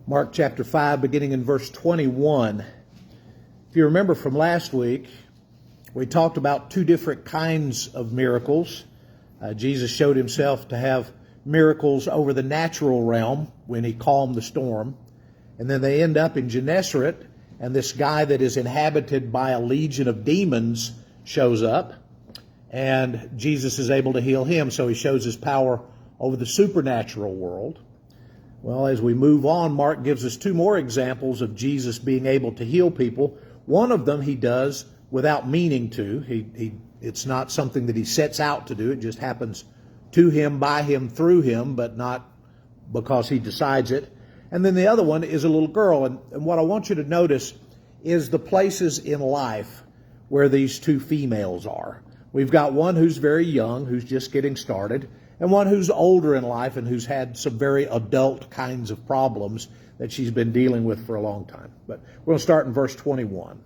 Mark chapter 5, beginning in verse 21. If you remember from last week, we talked about two different kinds of miracles. Jesus showed himself to have miracles over the natural realm when he calmed the storm. And then they end up in Gennesaret, and this guy that is inhabited by a legion of demons shows up, and Jesus is able to heal him, so he shows his power over the supernatural world. Well, as we move on, Mark gives us two more examples of Jesus being able to heal people. One of them he does without meaning to. It's not something that he sets out to do. It just happens to him, by him, through him, but not because he decides it. And then the other one is a little girl. And what I want you to notice is the places in life where these two females are. We've got one who's very young, who's just getting started, and one who's older in life and who's had some very adult kinds of problems that she's been dealing with for a long time. But we're going to start in verse 21.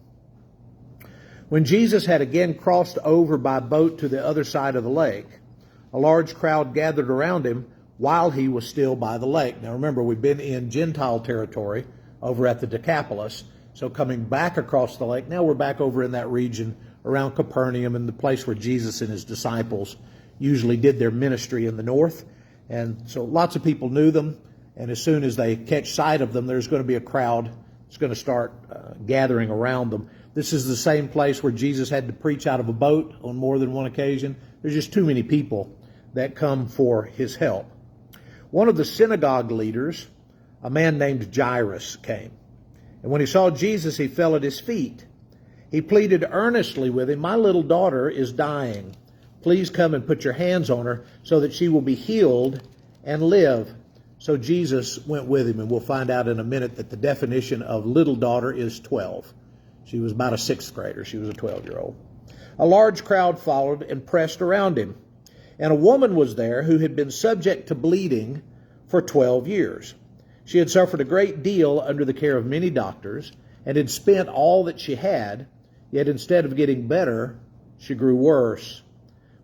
When Jesus had again crossed over by boat to the other side of the lake, a large crowd gathered around him while he was still by the lake. Now remember, we've been in Gentile territory over at the Decapolis, so coming back across the lake, now we're back over in that region around Capernaum and the place where Jesus and his disciples usually did their ministry in the north. And so lots of people knew them, and as soon as they catch sight of them, there's going to be a crowd that's going to start gathering around them. This is the same place where Jesus had to preach out of a boat on more than one occasion. There's just too many people that come for his help. One of the synagogue leaders, a man named Jairus, came. And when he saw Jesus, he fell at his feet. He pleaded earnestly with him, "My little daughter is dying. Please come and put your hands on her so that she will be healed and live." So Jesus went with him, and we'll find out in a minute that the definition of little daughter is 12. She was about a 6th grader. She was a 12-year-old. A large crowd followed and pressed around him. And a woman was there who had been subject to bleeding for 12 years. She had suffered a great deal under the care of many doctors and had spent all that she had, yet instead of getting better, she grew worse.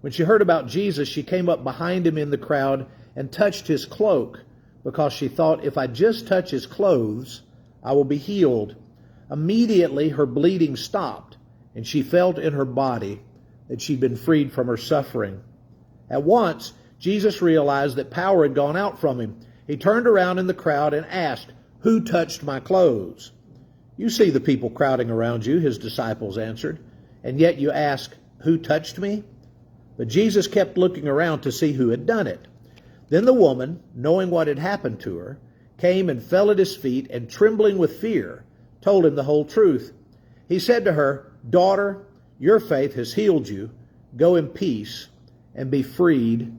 When she heard about Jesus, she came up behind him in the crowd and touched his cloak, because she thought, "If I just touch his clothes, I will be healed." Immediately her bleeding stopped, and she felt in her body that she'd been freed from her suffering. At once, Jesus realized that power had gone out from him. He turned around in the crowd and asked, "Who touched my clothes?" "You see the people crowding around you," his disciples answered, "and yet you ask, 'Who touched me?'" But Jesus kept looking around to see who had done it. Then the woman, knowing what had happened to her, came and fell at his feet, and trembling with fear, told him the whole truth. He said to her, "Daughter, your faith has healed you. Go in peace and be freed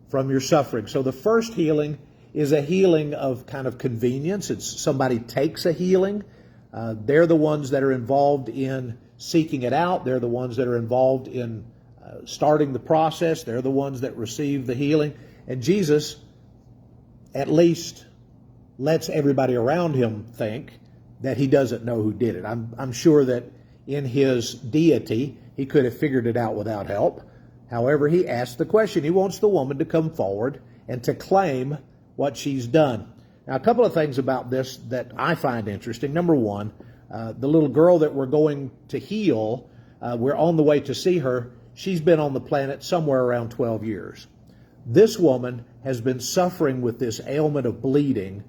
from your suffering." So the first healing is a healing of kind of convenience. It's somebody takes a healing. They're the ones that are involved in seeking it out. They're the ones that are involved in starting the process. They're the ones that receive the healing. And Jesus at least lets everybody around him think that he doesn't know who did it. I'm sure that in his deity, he could have figured it out without help. However, he asked the question. He wants the woman to come forward and to claim what she's done. Now, a couple of things about this that I find interesting. Number one, the little girl that we're going to heal, we're on the way to see her. She's been on the planet somewhere around 12 years. This woman has been suffering with this ailment of bleeding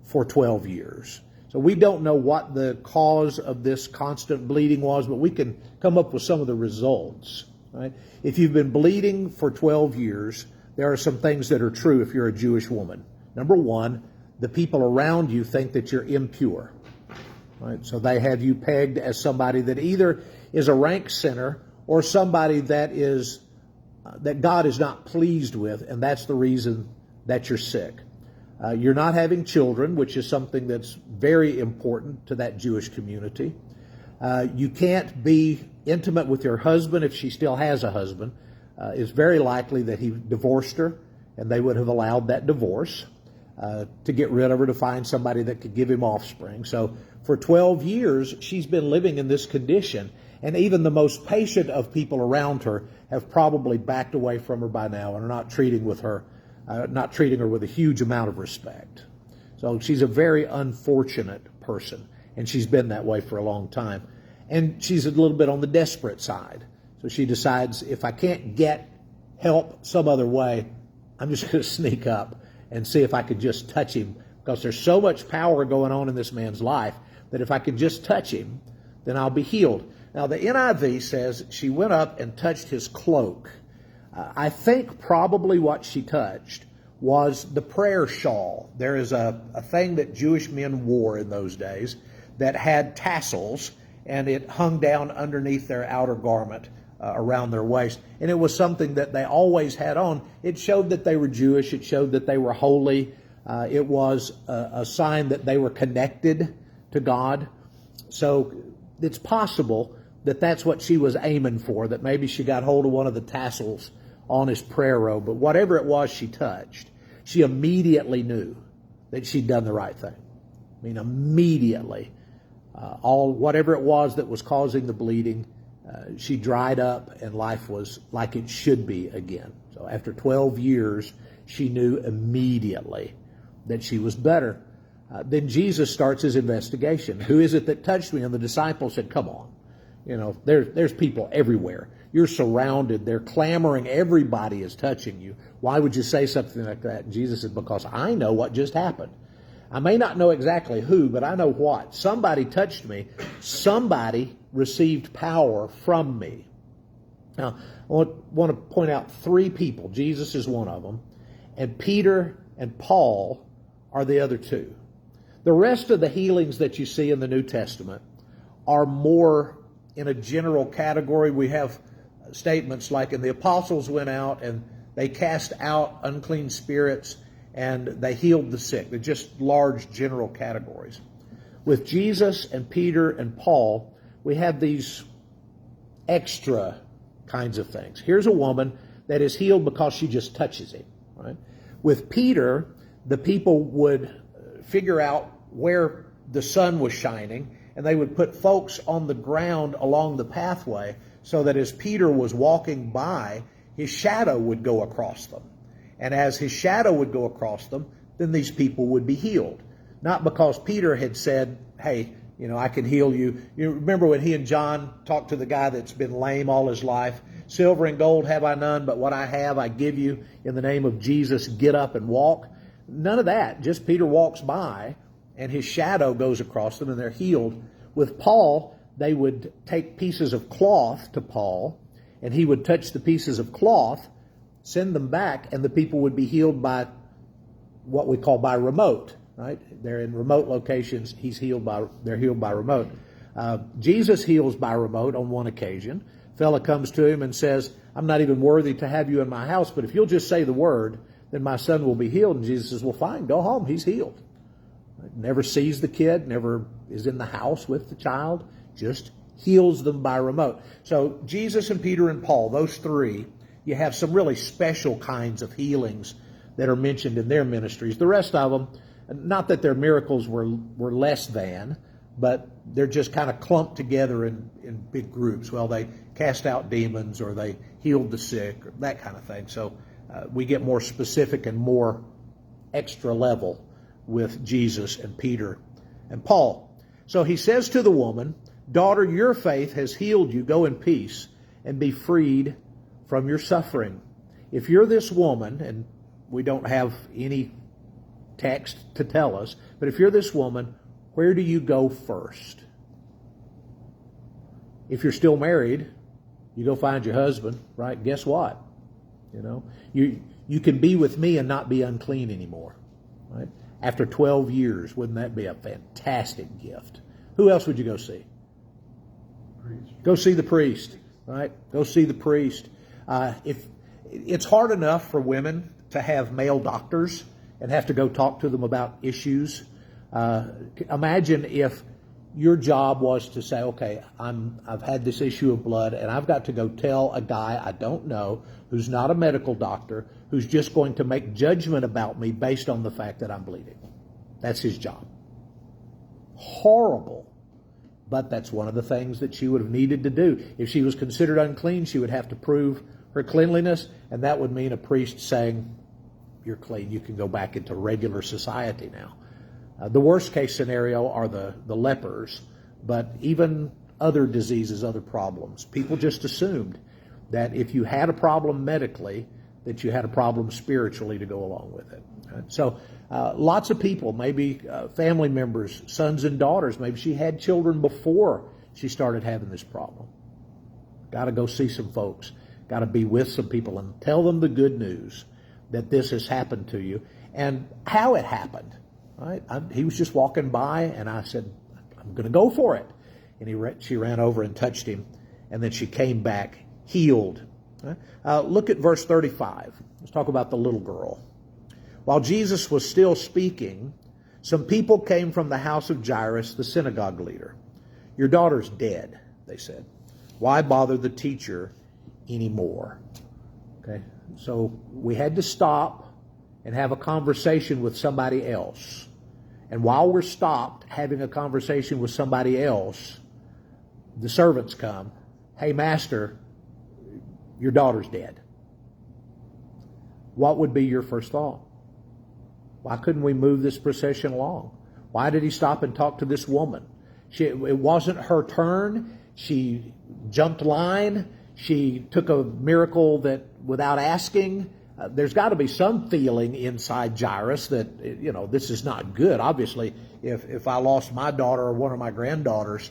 for 12 years. So we don't know what the cause of this constant bleeding was, but we can come up with some of the results. Right? If you've been bleeding for 12 years, there are some things that are true if you're a Jewish woman. Number one, the people around you think that you're impure. Right? So they have you pegged as somebody that either is a rank sinner or somebody that God is not pleased with, and that's the reason that you're sick. You're not having children, which is something that's very important to that Jewish community. You can't be intimate with your husband if she still has a husband. It's very likely that he divorced her, and they would have allowed that divorce to get rid of her, to find somebody that could give him offspring. So for 12 years, she's been living in this condition, and even the most patient of people around her have probably backed away from her by now and are not treating her with a huge amount of respect. So she's a very unfortunate person, and she's been that way for a long time. And she's a little bit on the desperate side. So she decides, if I can't get help some other way, I'm just going to sneak up and see if I could just touch him, because there's so much power going on in this man's life that if I could just touch him, then I'll be healed. Now, the NIV says she went up and touched his cloak. I think probably what she touched was the prayer shawl. There is a thing that Jewish men wore in those days that had tassels, and it hung down underneath their outer garment around their waist. And it was something that they always had on. It showed that they were Jewish. It showed that they were holy. It was a sign that they were connected to God. So it's possible that that's what she was aiming for, that maybe she got hold of one of the tassels on his prayer robe. But whatever it was she touched, she immediately knew that she'd done the right thing. I mean, immediately. Whatever it was that was causing the bleeding, she dried up and life was like it should be again. So after 12 years, she knew immediately that she was better. Then Jesus starts his investigation. Who is it that touched me? And the disciples said, come on. You know, there's people everywhere. You're surrounded. They're clamoring. Everybody is touching you. Why would you say something like that? And Jesus said, because I know what just happened. I may not know exactly who, but I know what. Somebody touched me. Somebody received power from me. Now, I want to point out three people. Jesus is one of them. And Peter and Paul are the other two. The rest of the healings that you see in the New Testament are more in a general category. We have statements like, and the apostles went out and they cast out unclean spirits and they healed the sick. They're just large general categories. With Jesus and Peter and Paul, we have these extra kinds of things. Here's a woman that is healed because she just touches him. Right? With Peter, the people would figure out where the sun was shining, and they would put folks on the ground along the pathway so that as Peter was walking by, his shadow would go across them. And as his shadow would go across them, then these people would be healed. Not because Peter had said, hey, you know, I can heal you. You remember when he and John talked to the guy that's been lame all his life? Silver and gold have I none, but what I have I give you. In the name of Jesus, get up and walk. None of that. Just Peter walks by and his shadow goes across them and they're healed. With Paul, they would take pieces of cloth to Paul and he would touch the pieces of cloth, send them back, and the people would be healed by what we call by remote. Right? They're in remote locations. They're healed by remote. Jesus heals by remote on one occasion. A fella comes to him and says, I'm not even worthy to have you in my house, but if you'll just say the word, then my son will be healed. And Jesus says, well, fine, go home. He's healed. Never sees the kid, never is in the house with the child, just heals them by remote. So Jesus and Peter and Paul, those three, you have some really special kinds of healings that are mentioned in their ministries. The rest of them, not that their miracles were less than, but they're just kind of clumped together in big groups. Well, they cast out demons or they healed the sick, or that kind of thing. So we get more specific and more extra level with Jesus and Peter and Paul. So he says to the woman, daughter, your faith has healed you. Go in peace and be freed from your suffering. If you're this woman, and we don't have any text to tell us, but if you're this woman, where do you go first? If you're still married, you go find your husband, right? Guess what? You know, you can be with me and not be unclean anymore, right? After 12 years, wouldn't that be a fantastic gift? Who else would you go see? Priest. Go see the priest, right? Go see the priest. If it's hard enough for women to have male doctors and have to go talk to them about issues, imagine if your job was to say, okay, I've had this issue of blood and I've got to go tell a guy I don't know who's not a medical doctor, who's just going to make judgment about me based on the fact that I'm bleeding. That's his job. Horrible. But that's one of the things that she would have needed to do. If she was considered unclean, she would have to prove her cleanliness, and that would mean a priest saying, you're clean, you can go back into regular society now. The worst case scenario are the lepers, but even other diseases, other problems. People just assumed that if you had a problem medically, that you had a problem spiritually to go along with it. So lots of people, maybe family members, sons and daughters, maybe she had children before she started having this problem. Got to go see some folks. Got to be with some people and tell them the good news that this has happened to you and how it happened. Right? He was just walking by, and I said, I'm going to go for it. And she ran over and touched him, and then she came back healed. Look at verse 35. Let's talk about the little girl. While Jesus was still speaking, some people came from the house of Jairus, the synagogue leader. Your daughter's dead, they said. Why bother the teacher anymore? Okay, so we had to stop and have a conversation with somebody else. And while we're stopped having a conversation with somebody else, the servants come. Hey, master, your daughter's dead. What would be your first thought? Why couldn't we move this procession along? Why did he stop and talk to this woman? It wasn't her turn. She jumped line. She took a miracle that without asking. There's got to be some feeling inside Jairus that, this is not good. Obviously, if I lost my daughter or one of my granddaughters,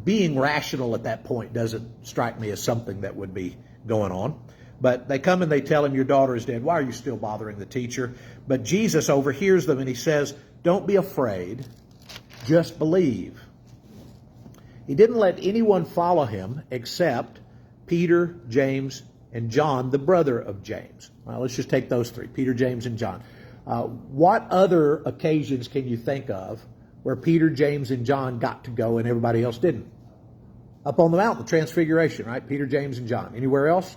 being rational at that point doesn't strike me as something that would be going on. But they come and they tell him, your daughter is dead. Why are you still bothering the teacher? But Jesus overhears them and he says, don't be afraid, just believe. He didn't let anyone follow him except Peter, James, and John, the brother of James. Well, let's just take those three, Peter, James, and John. What other occasions can you think of where Peter, James, and John got to go and everybody else didn't? Up on the mountain, the Transfiguration, right? Peter, James, and John. Anywhere else?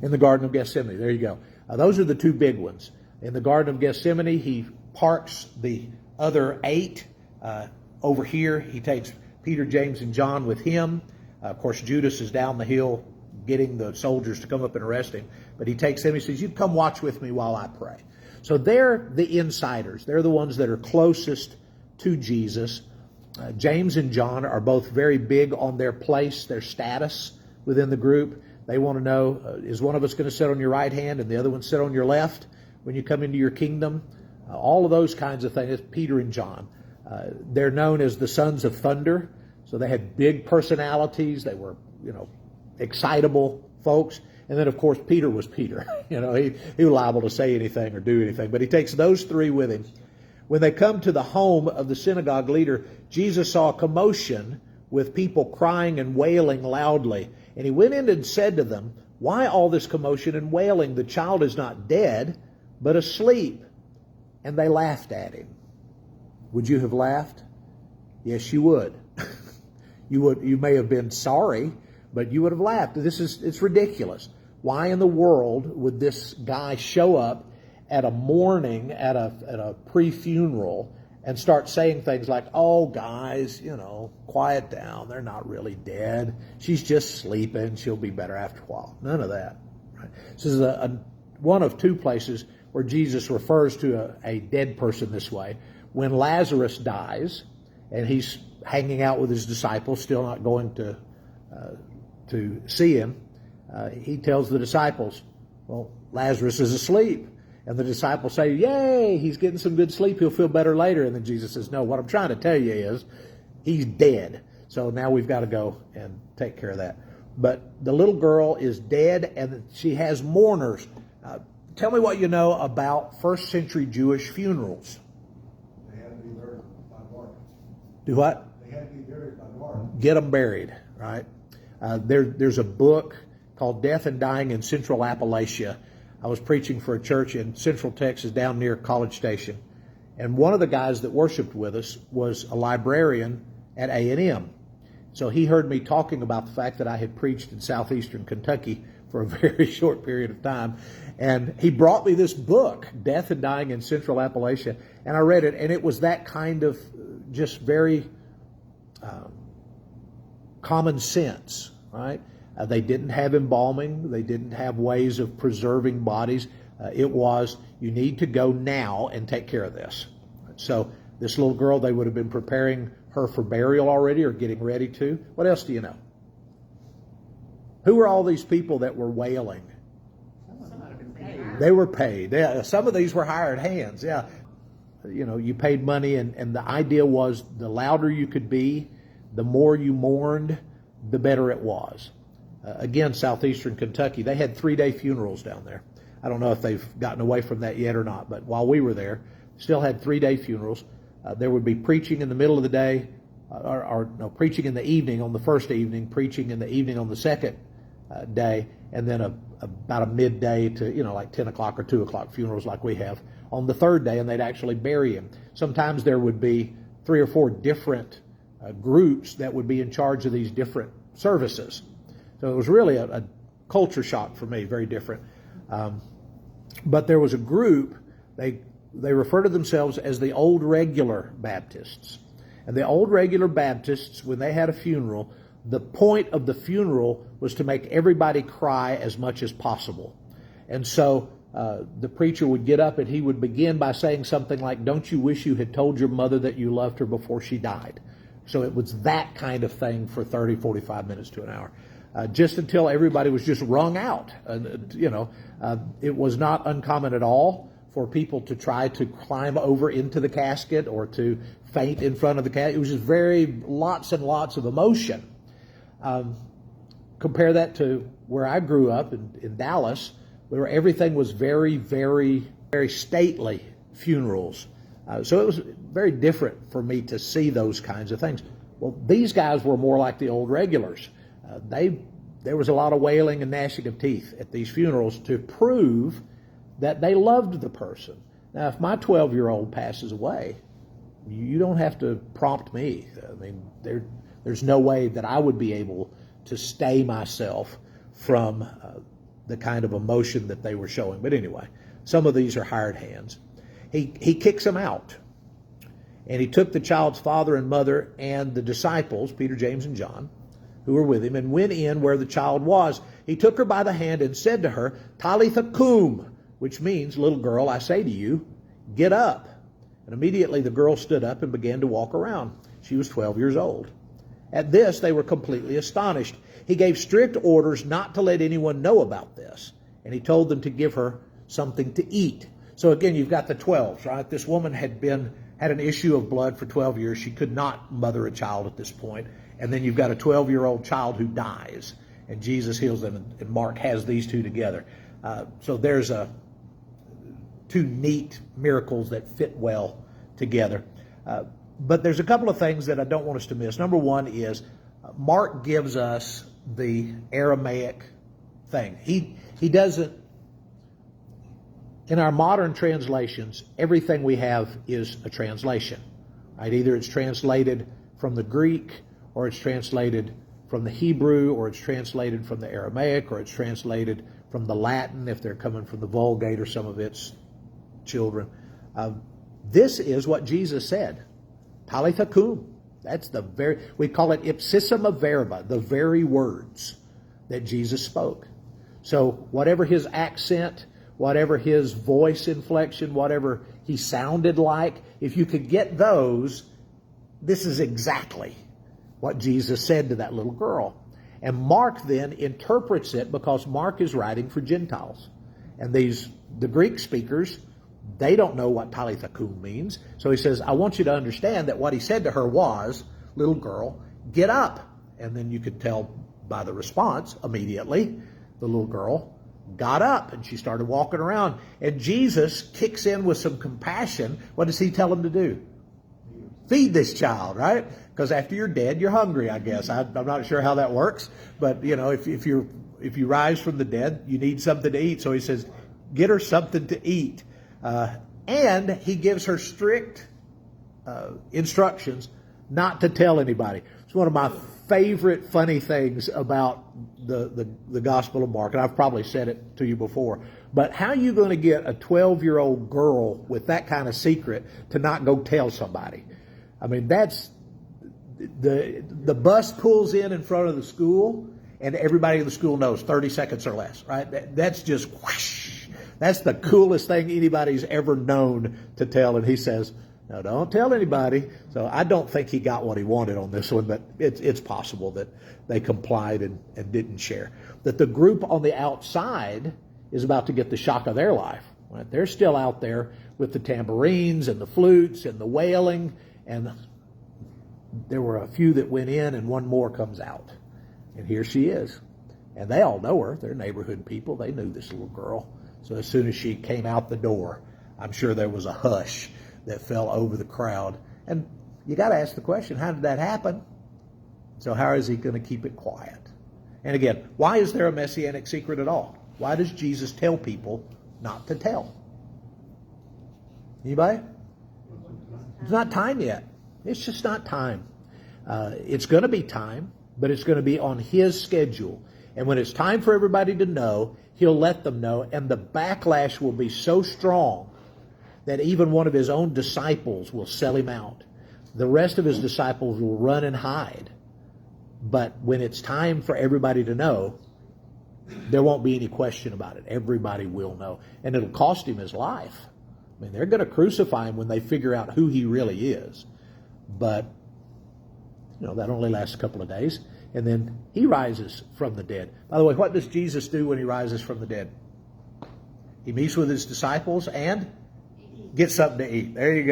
In the Garden of Gethsemane. There you go. Those are the two big ones. In the Garden of Gethsemane, he parks the other 8 over here. He takes Peter, James, and John with him. Of course, Judas is down the hill getting the soldiers to come up and arrest him. But he takes them. He says, you come watch with me while I pray. So they're the insiders. They're the ones that are closest to Jesus. James and John are both very big on their place, their status within the group. They want to know, is one of us going to sit on your right hand and the other one sit on your left when you come into your kingdom? All of those kinds of things. Peter and John. They're known as the sons of thunder. So they had big personalities. They were, excitable folks. And then, of course, Peter was Peter. He was liable to say anything or do anything. But he takes those 3 with him. When they come to the home of the synagogue leader, Jesus saw a commotion with people crying and wailing loudly. And he went in and said to them, why all this commotion and wailing? The child is not dead, but asleep. And they laughed at him. Would you have laughed? Yes, you would. You may have been sorry, but you would have laughed. It's ridiculous. Why in the world would this guy show up at a mourning, at a pre-funeral, and start saying things like, oh, guys, quiet down. They're not really dead. She's just sleeping. She'll be better after a while. None of that. Right? This is one of 2 places where Jesus refers to a dead person this way. When Lazarus dies, and he's hanging out with his disciples, still not going to see him, he tells the disciples, well, Lazarus is asleep. And the disciples say, yay, he's getting some good sleep. He'll feel better later. And then Jesus says, no, what I'm trying to tell you is he's dead. So now we've got to go and take care of that. But the little girl is dead and she has mourners. Tell me what you know about first century Jewish funerals. They had to be buried by water. Do what? They had to be buried by water. Get them buried, right? There's a book called Death and Dying in Central Appalachia. I was preaching for a church in Central Texas down near College Station. And one of the guys that worshiped with us was a librarian at A&M. So he heard me talking about the fact that I had preached in southeastern Kentucky for a very short period of time. And he brought me this book, Death and Dying in Central Appalachia. And I read it, and it was that kind of just very common sense, right? They didn't have embalming. They didn't have ways of preserving bodies. It was, you need to go now and take care of this. So this little girl, they would have been preparing her for burial already or getting ready to. What else do you know? Who were all these people that were wailing? They were paid. Yeah, some of these were hired hands. Yeah. You know, you paid money, and the idea was the louder you could be, the more you mourned, the better it was. Again, southeastern Kentucky, they had 3-day funerals down there. I don't know if they've gotten away from that yet or not, but while we were there, still had 3-day funerals. There would be preaching in the middle of the day, preaching in the evening on the first evening, preaching in the evening on the second day, and then about a midday to, like 10 o'clock or 2 o'clock funerals like we have on the third day, and they'd actually bury him. Sometimes there would be 3 or 4 different groups that would be in charge of these different services. So it was really a culture shock for me, very different. But there was a group, they refer to themselves as the Old Regular Baptists. And the Old Regular Baptists, when they had a funeral, the point of the funeral was to make everybody cry as much as possible. And so the preacher would get up and he would begin by saying something like, "Don't you wish you had told your mother that you loved her before she died?" So it was that kind of thing for 30, 45 minutes to an hour. Just until everybody was just wrung out. It was not uncommon at all for people to try to climb over into the casket or to faint in front of the casket. It was just lots and lots of emotion. Compare that to where I grew up in Dallas, where everything was very, very, very stately funerals. So it was very different for me to see those kinds of things. Well, these guys were more like the Old Regulars. There was a lot of wailing and gnashing of teeth at these funerals to prove that they loved the person. Now, if my 12-year-old passes away, you don't have to prompt me. I mean, there's no way that I would be able to stay myself from the kind of emotion that they were showing. But anyway, some of these are hired hands. He kicks them out. And he took the child's father and mother and the disciples, Peter, James, and John, who were with him, and went in where the child was. He took her by the hand and said to her, "Talitha cum," which means, "Little girl, I say to you, get up." And immediately the girl stood up and began to walk around. She was 12 years old. At this, they were completely astonished. He gave strict orders not to let anyone know about this, and he told them to give her something to eat. So again, you've got the 12s, right? This woman had an issue of blood for 12 years. She could not mother a child at this point. And then you've got a 12-year-old child who dies, and Jesus heals them, and Mark has these two together. So there's two neat miracles that fit well together. But there's a couple of things that I don't want us to miss. Number one is Mark gives us the Aramaic thing. He doesn't, in our modern translations, everything we have is a translation. Right? Either it's translated from the Greek, or it's translated from the Hebrew, or it's translated from the Aramaic, or it's translated from the Latin if they're coming from the Vulgate or some of its children. This is what Jesus said. Talitha cum. That's we call it ipsissima verba, the very words that Jesus spoke. So whatever his accent, whatever his voice inflection, whatever he sounded like, if you could get those, this is exactly what Jesus said to that little girl. And Mark then interprets it because Mark is writing for Gentiles. And the Greek speakers, they don't know what Talitha cum means. So he says, I want you to understand that what he said to her was, "Little girl, get up." And then you could tell by the response immediately, the little girl got up and she started walking around. And Jesus kicks in with some compassion. What does he tell him to do? Feed this child, right? Because after you're dead, you're hungry, I guess. I'm not sure how that works. But, if you rise from the dead, you need something to eat. So he says, get her something to eat. And he gives her strict instructions not to tell anybody. It's one of my favorite funny things about the Gospel of Mark, and I've probably said it to you before. But how are you going to get a 12-year-old girl with that kind of secret to not go tell somebody? I mean, that's the bus pulls in front of the school, and everybody in the school knows 30 seconds or less, right? That's just whoosh. That's the coolest thing anybody's ever known to tell. And he says, no, don't tell anybody. So I don't think he got what he wanted on this one, but it's possible that they complied and didn't share. That the group on the outside is about to get the shock of their life. Right? They're still out there with the tambourines and the flutes and the wailing, and there were a few that went in and one more comes out. And here she is. And they all know her. They're neighborhood people. They knew this little girl. So as soon as she came out the door, I'm sure there was a hush that fell over the crowd. And you got to ask the question, how did that happen? So how is he going to keep it quiet? And again, why is there a messianic secret at all? Why does Jesus tell people not to tell? Anybody? It's not time yet. It's just not time. It's going to be time, but it's going to be on his schedule. And when it's time for everybody to know, he'll let them know. And the backlash will be so strong that even one of his own disciples will sell him out. The rest of his disciples will run and hide. But when it's time for everybody to know, there won't be any question about it. Everybody will know. And it'll cost him his life. I mean, they're going to crucify him when they figure out who he really is. But, that only lasts a couple of days. And then he rises from the dead. By the way, what does Jesus do when he rises from the dead? He meets with his disciples and gets something to eat. There you go.